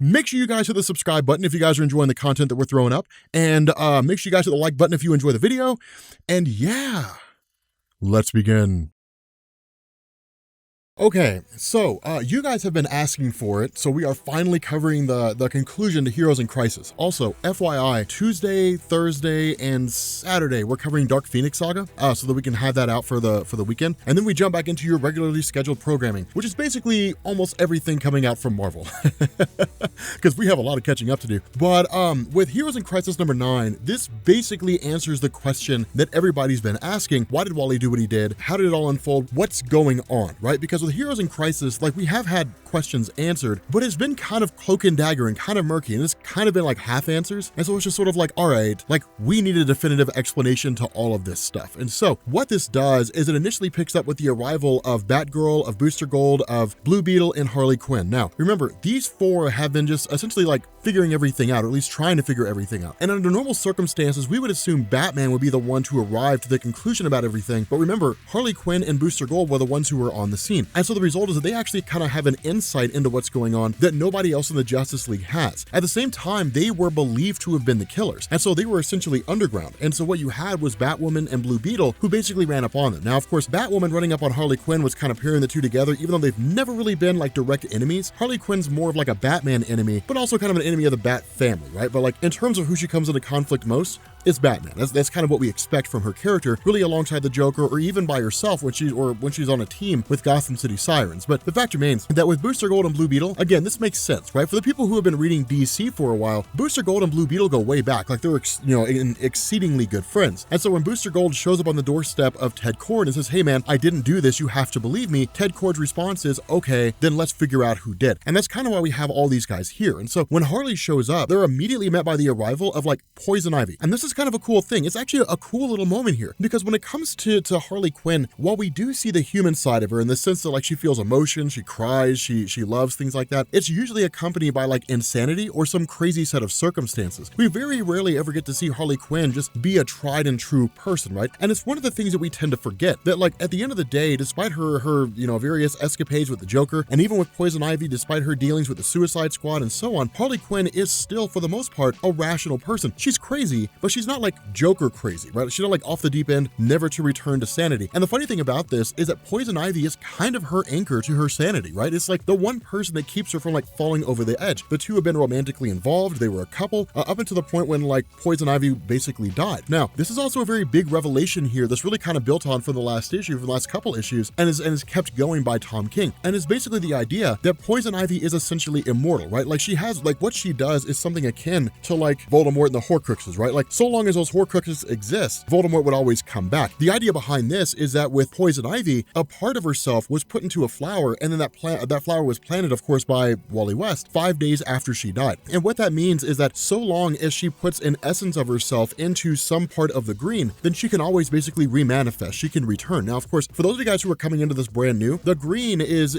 Make sure you guys hit the subscribe button if you guys are enjoying the content that we're throwing up. And make sure you guys hit the like button if you enjoy the video. And yeah, let's begin. Okay, so you guys have been asking for it, so we are finally covering the conclusion to Heroes in Crisis. Also, FYI, Tuesday, Thursday, and Saturday, we're covering Dark Phoenix Saga, so that we can have that out for the weekend. And then we jump back into your regularly scheduled programming, which is basically almost everything coming out from Marvel, because we have a lot of catching up to do. But with Heroes in Crisis number 9, this basically answers the question that everybody's been asking: why did Wally do what he did? How did it all unfold? What's going on, right? Because with Heroes in Crisis, like, we have had questions answered, but it's been kind of cloak and dagger and kind of murky, and it's kind of been like half answers. And so it's just sort of like, all right, like, we need a definitive explanation to all of this stuff. And so what this does is it initially picks up with the arrival of Batgirl, of Booster Gold, of Blue Beetle, and Harley Quinn. Now, remember, these four have been just essentially like figuring everything out, or at least trying to figure everything out. And under normal circumstances, we would assume Batman would be the one to arrive to the conclusion about everything. But remember, Harley Quinn and Booster Gold were the ones who were on the scene. And so the result is that they actually kind of have an insight into what's going on that nobody else in the Justice League has. At the same time, they were believed to have been the killers, and so they were essentially underground. And so what you had was Batwoman and Blue Beetle, who basically ran up on them. Now, of course, Batwoman running up on Harley Quinn was kind of pairing the two together, even though they've never really been like direct enemies. Harley Quinn's more of like a Batman enemy, but also kind of an enemy of the Bat family, right? But like, in terms of who she comes into conflict most, it's Batman. That's kind of what we expect from her character, really alongside the Joker, or even by herself when she's on a team with Gotham City Sirens. But the fact remains that with Booster Gold and Blue Beetle, again, this makes sense, right? For the people who have been reading DC for a while, Booster Gold and Blue Beetle go way back, like they're exceedingly good friends. And so when Booster Gold shows up on the doorstep of Ted Kord and says, "Hey man, I didn't do this, you have to believe me," Ted Kord's response is, "Okay, then let's figure out who did." And that's kind of why we have all these guys here. And so when Harley shows up, they're immediately met by the arrival of like Poison Ivy. And this is kind of a cool thing. It's actually a cool little moment here, because when it comes to Harley Quinn, while we do see the human side of her in the sense that like she feels emotion, she cries, she loves, things like that, it's usually accompanied by like insanity or some crazy set of circumstances. We very rarely ever get to see Harley Quinn just be a tried and true person, right? And it's one of the things that we tend to forget, that like at the end of the day, despite her various escapades with the Joker, and even with Poison Ivy, despite her dealings with the Suicide Squad and so on, Harley Quinn is still, for the most part, a rational person. She's crazy, but she's not like Joker crazy, right? She's not like off the deep end, never to return to sanity. And the funny thing about this is that Poison Ivy is kind of her anchor to her sanity, right? It's like the one person that keeps her from like falling over the edge. The two have been romantically involved. They were a couple up until the point when like Poison Ivy basically died. Now, this is also a very big revelation here that's really kind of built on from the last issue, from the last couple issues, and is kept going by Tom King. And it's basically the idea that Poison Ivy is essentially immortal, right? Like she has, like what she does is something akin to like Voldemort and the Horcruxes, right? Like so long as those Horcruxes exist, Voldemort would always come back. The idea behind this is that with Poison Ivy, a part of herself was put into a flower, and then that flower was planted, of course, by Wally West 5 days after she died. And what that means is that so long as she puts an essence of herself into some part of the green, then she can always basically remanifest. She can return. Now, of course, for those of you guys who are coming into this brand new, the green is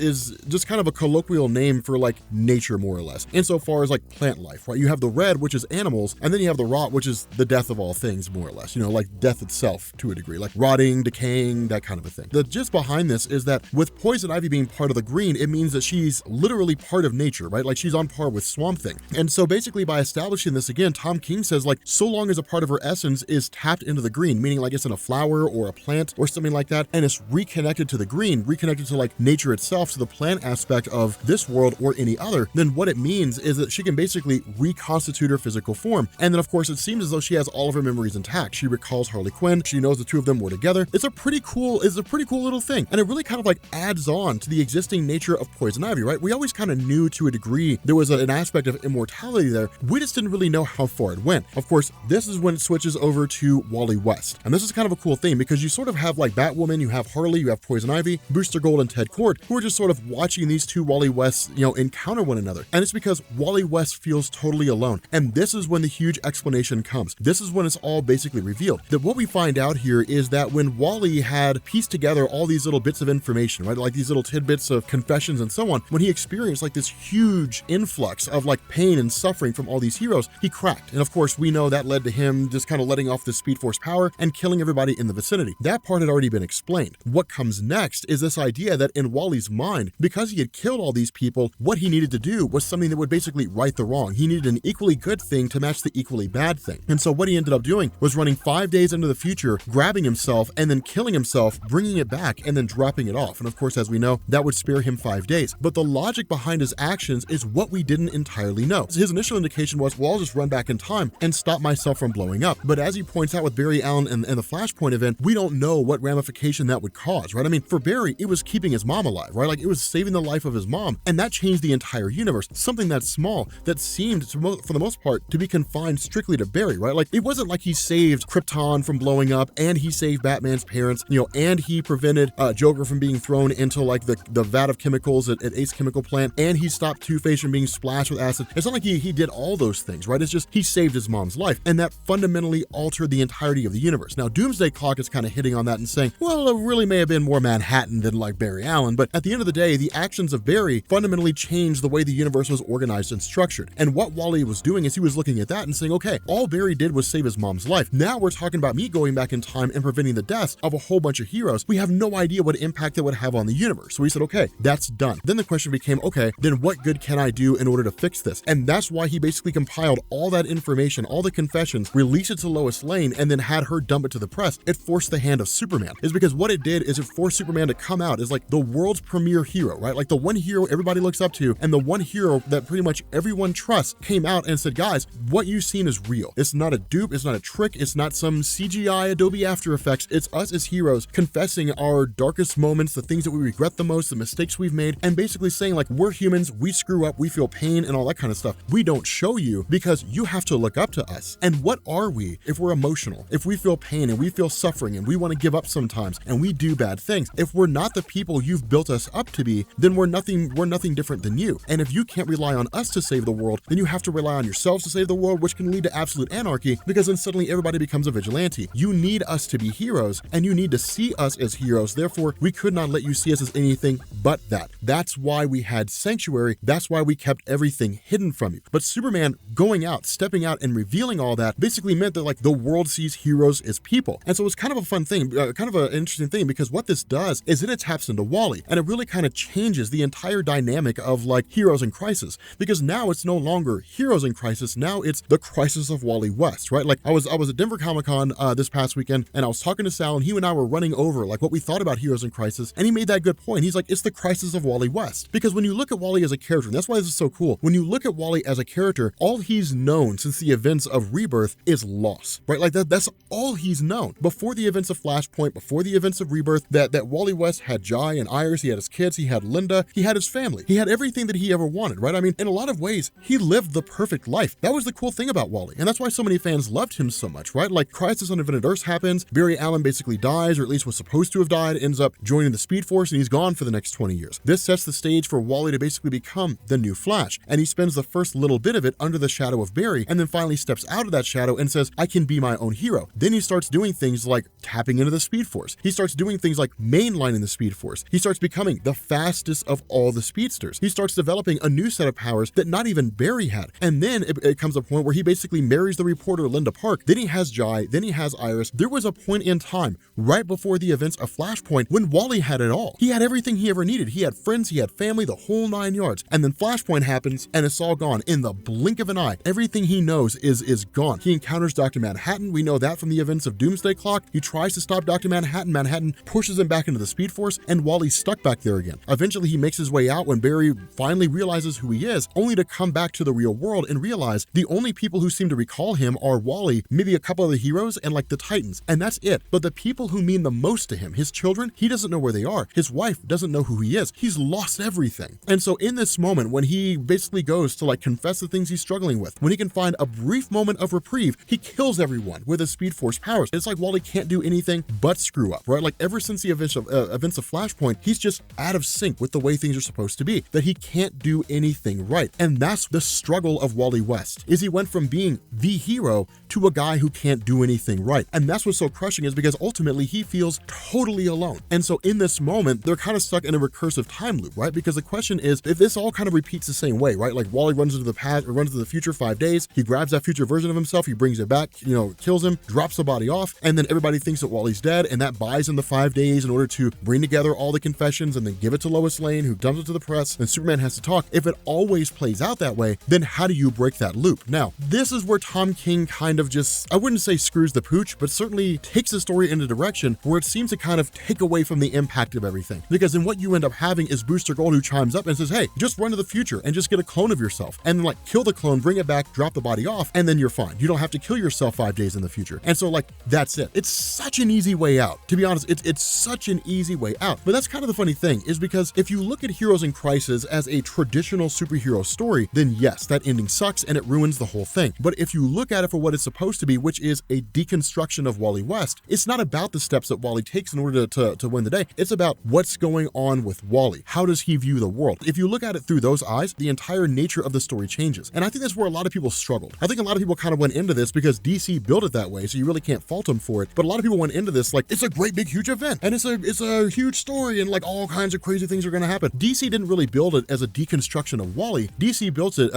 just kind of a colloquial name for like nature, more or less, insofar as like plant life, right? You have the red, which is animals, and then you have the rot, which is the death of all things, more or less, like death itself to a degree, like rotting, decaying, that kind of a thing. The gist behind this is that with Poison Ivy being part of the green, it means that she's literally part of nature, right? Like she's on par with Swamp Thing. And so basically by establishing this again, Tom King says like, so long as a part of her essence is tapped into the green, meaning like it's in a flower or a plant or something like that, and it's reconnected to the green, reconnected to like nature itself, to the plant aspect of this world or any other, then what it means is that she can basically reconstitute her physical form. And then of course it seems as though she has all of her memories intact. She recalls Harley Quinn. She knows the two of them were together. It's a pretty cool little thing. And it really kind of like adds on to the existing nature of Poison Ivy, right? We always kind of knew to a degree there was an aspect of immortality there. We just didn't really know how far it went. Of course, this is when it switches over to Wally West. And this is kind of a cool thing because you sort of have like Batwoman, you have Harley, you have Poison Ivy, Booster Gold, and Ted Kord, who are just sort of watching these two Wally Wests, encounter one another. And it's because Wally West feels totally alone. And this is when the huge explanation comes. This this is when it's all basically revealed. That what we find out here is that when Wally had pieced together all these little bits of information, right, like these little tidbits of confessions and so on, when he experienced like this huge influx of like pain and suffering from all these heroes, he cracked. And of course, we know that led to him just kind of letting off the Speed Force power and killing everybody in the vicinity. That part had already been explained. What comes next is this idea that in Wally's mind, because he had killed all these people, what he needed to do was something that would basically right the wrong. He needed an equally good thing to match the equally bad thing. And so what he ended up doing was running 5 days into the future, grabbing himself and then killing himself, bringing it back and then dropping it off. And of course, as we know, that would spare him 5 days. But the logic behind his actions is what we didn't entirely know. His initial indication was, well, I'll just run back in time and stop myself from blowing up. But as he points out with Barry Allen and the Flashpoint event, we don't know what ramification that would cause, right? I mean, for Barry, it was keeping his mom alive, right? Like it was saving the life of his mom, and that changed the entire universe. Something that's small, that seemed, for the most part, to be confined strictly to Barry, right? Like it wasn't like he saved Krypton from blowing up, and he saved Batman's parents, and he prevented Joker from being thrown into like the vat of chemicals at Ace Chemical Plant, and he stopped Two-Face from being splashed with acid. It's not like he did all those things, right? It's just he saved his mom's life, and that fundamentally altered the entirety of the universe. Now, Doomsday Clock is kind of hitting on that and saying, well, it really may have been more Manhattan than like Barry Allen, but at the end of the day, the actions of Barry fundamentally changed the way the universe was organized and structured. And what Wally was doing is he was looking at that and saying, okay, all Barry did was save his mom's life. Now we're talking about me going back in time and preventing the deaths of a whole bunch of heroes. We have no idea what impact that would have on the universe. So he said, okay, that's done. Then the question became, okay, then what good can I do in order to fix this? And that's why he basically compiled all that information, all the confessions, released it to Lois Lane, and then had her dump it to the press. It forced the hand of Superman. Is because what it did is it forced Superman to come out as like the world's premier hero, right? Like the one hero everybody looks up to, and the one hero that pretty much everyone trusts came out and said, guys, what you've seen is real. It's not a dupe, it's not a trick, it's not some CGI Adobe After Effects. It's us as heroes confessing our darkest moments, the things that we regret the most, the mistakes we've made, and basically saying like, we're humans, we screw up, we feel pain and all that kind of stuff. We don't show you because you have to look up to us. And what are we if we're emotional, if we feel pain and we feel suffering and we want to give up sometimes and we do bad things? If we're not the people you've built us up to be, then we're nothing different than you. And if you can't rely on us to save the world, then you have to rely on yourselves to save the world, which can lead to absolute anarchy, because then suddenly everybody becomes a vigilante. You need us to be heroes, and you need to see us as heroes. Therefore, we could not let you see us as anything but that. That's why we had Sanctuary. That's why we kept everything hidden from you. But Superman going out, stepping out and revealing all that basically meant that like the world sees heroes as people. And so it's kind of a fun thing, kind of an interesting thing, because what this does is it taps into Wally, and it really kind of changes the entire dynamic of like Heroes in Crisis, because now it's no longer Heroes in Crisis, now it's the crisis of Wally West, right? Like I was at Denver Comic-Con this past weekend, and I was talking to Sal, and he and I were running over like what we thought about Heroes in Crisis, and he made that good point. He's like, it's the crisis of Wally West, because when you look at Wally as a character, and that's why this is so cool, when you look at Wally as a character, all he's known since the events of Rebirth is loss, right? Like that's all he's known. Before the events of Flashpoint, before the events of Rebirth, that Wally West had Jai and Iris, he had his kids, he had Linda, he had his family, he had everything that he ever wanted, right? I mean, in a lot of ways, he lived the perfect life. That was the cool thing about Wally, and that's why so many fans loved him so much, right? Like Crisis on Infinite Earths happens, Barry Allen basically dies, or at least was supposed to have died, ends up joining the Speed Force, and he's gone for the next 20 years. This sets the stage for Wally to basically become the new Flash, and he spends the first little bit of it under the shadow of Barry, and then finally steps out of that shadow and says, I can be my own hero. Then he starts doing things like tapping into the Speed Force. He starts doing things like mainlining the Speed Force. He starts becoming the fastest of all the speedsters. He starts developing a new set of powers that not even Barry had. And then it comes a point where he basically marries the reporter Linda Park. Then he has Jai, then he has Iris. There was a point in time right before the events of Flashpoint when Wally had it all. He had everything he ever needed. He had friends, he had family, the whole 9 yards. And then Flashpoint happens and it's all gone in the blink of an eye. Everything he knows is gone. He encounters Dr. Manhattan. We know that from the events of Doomsday Clock. He tries to stop Dr. Manhattan. Manhattan pushes him back into the Speed Force, and Wally's stuck back there again. Eventually, he makes his way out when Barry finally realizes who he is, only to come back to the real world and realize the only people who seem to recall him are Wally, maybe a couple of the heroes, and like the Titans, and that's it. But the people who mean the most to him, his children, he doesn't know where they are. His wife doesn't know who he is. He's lost everything. And so in this moment, when he basically goes to like confess the things he's struggling with, when he can find a brief moment of reprieve, he kills everyone with his Speed Force powers. It's like Wally can't do anything but screw up, right? Like ever since the events of Flashpoint, he's just out of sync with the way things are supposed to be, that he can't do anything right. And that's the struggle of Wally West, is he went from being the hero hero to a guy who can't do anything right. And that's what's so crushing, is because ultimately he feels totally alone. And so in this moment, they're kind of stuck in a recursive time loop, right? Because the question is, if this all kind of repeats the same way, right? Like Wally runs into the past or runs into the future 5 days, he grabs that future version of himself, he brings it back, kills him, drops the body off, and then everybody thinks that Wally's dead, and that buys him the 5 days in order to bring together all the confessions and then give it to Lois Lane, who dumps it to the press, and Superman has to talk. If it always plays out that way, then how do you break that loop? Now, this is where Tom King kind of just, I wouldn't say screws the pooch, but certainly takes the story in a direction where it seems to kind of take away from the impact of everything. Because then what you end up having is Booster Gold, who chimes up and says, hey, just run to the future and just get a clone of yourself, and then kill the clone, bring it back, drop the body off, and then you're fine. You don't have to kill yourself 5 days in the future. And so that's it. It's such an easy way out. To be honest, it's such an easy way out. But that's kind of the funny thing, is because if you look at Heroes in Crisis as a traditional superhero story, then yes, that ending sucks and it ruins the whole thing. But if you look at it for what it's supposed to be, which is a deconstruction of Wally West, it's not about the steps that Wally takes in order to win the day. It's about what's going on with Wally. How does he view the world? If you look at it through those eyes, the entire nature of the story changes. And I think that's where a lot of people struggled. I think a lot of people kind of went into this because DC built it that way, so you really can't fault them for it. But a lot of people went into this like, it's a great big huge event, and it's a huge story, and all kinds of crazy things are going to happen. DC didn't really build it as a deconstruction of Wally. DC built it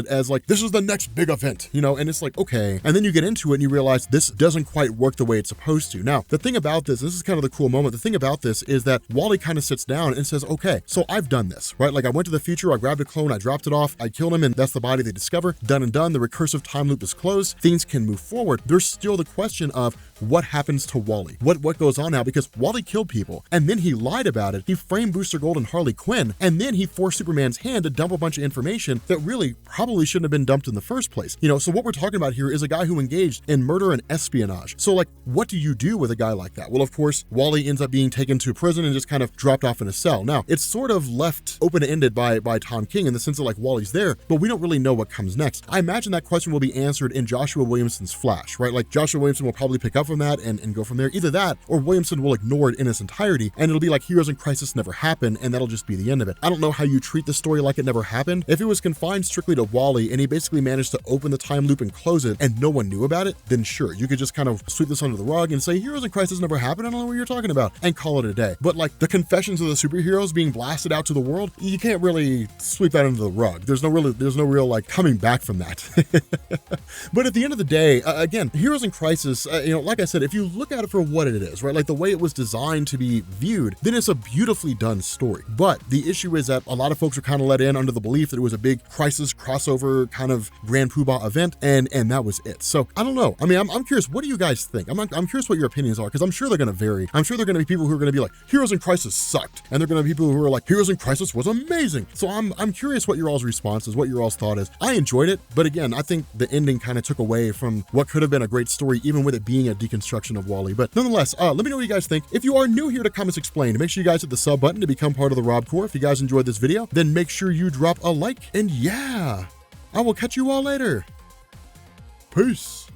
as this is the next big event, and it's okay. And then you get into it and you realize this doesn't quite work the way it's supposed to. Now, the thing about this is kind of the cool moment. The thing about this is that Wally kind of sits down and says, okay, so I've done this, right? I went to the future, I grabbed a clone, I dropped it off, I killed him, and that's the body they discover. Done and done. The recursive time loop is closed. Things can move forward. There's still the question of what happens to Wally? What goes on now? Because Wally killed people, and then he lied about it. He framed Booster Gold and Harley Quinn, and then he forced Superman's hand to dump a bunch of information that really probably shouldn't have been dumped in the first place. So what we're talking about here is a guy who engaged in murder and espionage. So what do you do with a guy like that? Well, of course, Wally ends up being taken to prison and just kind of dropped off in a cell. Now, it's sort of left open-ended by Tom King in the sense that Wally's there, but we don't really know what comes next. I imagine that question will be answered in Joshua Williamson's Flash, right? Joshua Williamson will probably pick up from that and go from there. Either that, or Williamson will ignore it in its entirety, and it'll be like Heroes in Crisis never happened, and that'll just be the end of it. I don't know how you treat the story like it never happened. If it was confined strictly to Wally, and he basically managed to open the time loop and close it, and no one knew about it, then sure, you could just kind of sweep this under the rug and say, Heroes in Crisis never happened, I don't know what you're talking about, and call it a day. But the confessions of the superheroes being blasted out to the world, you can't really sweep that under the rug. There's no real coming back from that. But at the end of the day, again, Heroes in Crisis, like I said, if you look at it for what it is, right, the way it was designed to be viewed, then it's a beautifully done story. But the issue is that a lot of folks are kind of let in under the belief that it was a big Crisis crossover kind of grand poobah event, and that was it. So I don't know. I mean, I'm curious, what do you guys think? I'm curious what your opinions are, because I'm sure they're going to vary. I'm sure there are going to be people who are going to be like, Heroes in Crisis sucked, and there are going to be people who are like, Heroes in Crisis was amazing. So I'm curious what your all's response is, what your all's thought is. I enjoyed it, but again, I think the ending kind of took away from what could have been a great story, even with it being a deconstruction of Wally. But nonetheless, let me know what you guys think. If you are new here to Comics Explained, make sure you guys hit the sub button to become part of the Rob Corps. If you guys enjoyed this video, then make sure you drop a like, and yeah, I will catch you all later. Peace.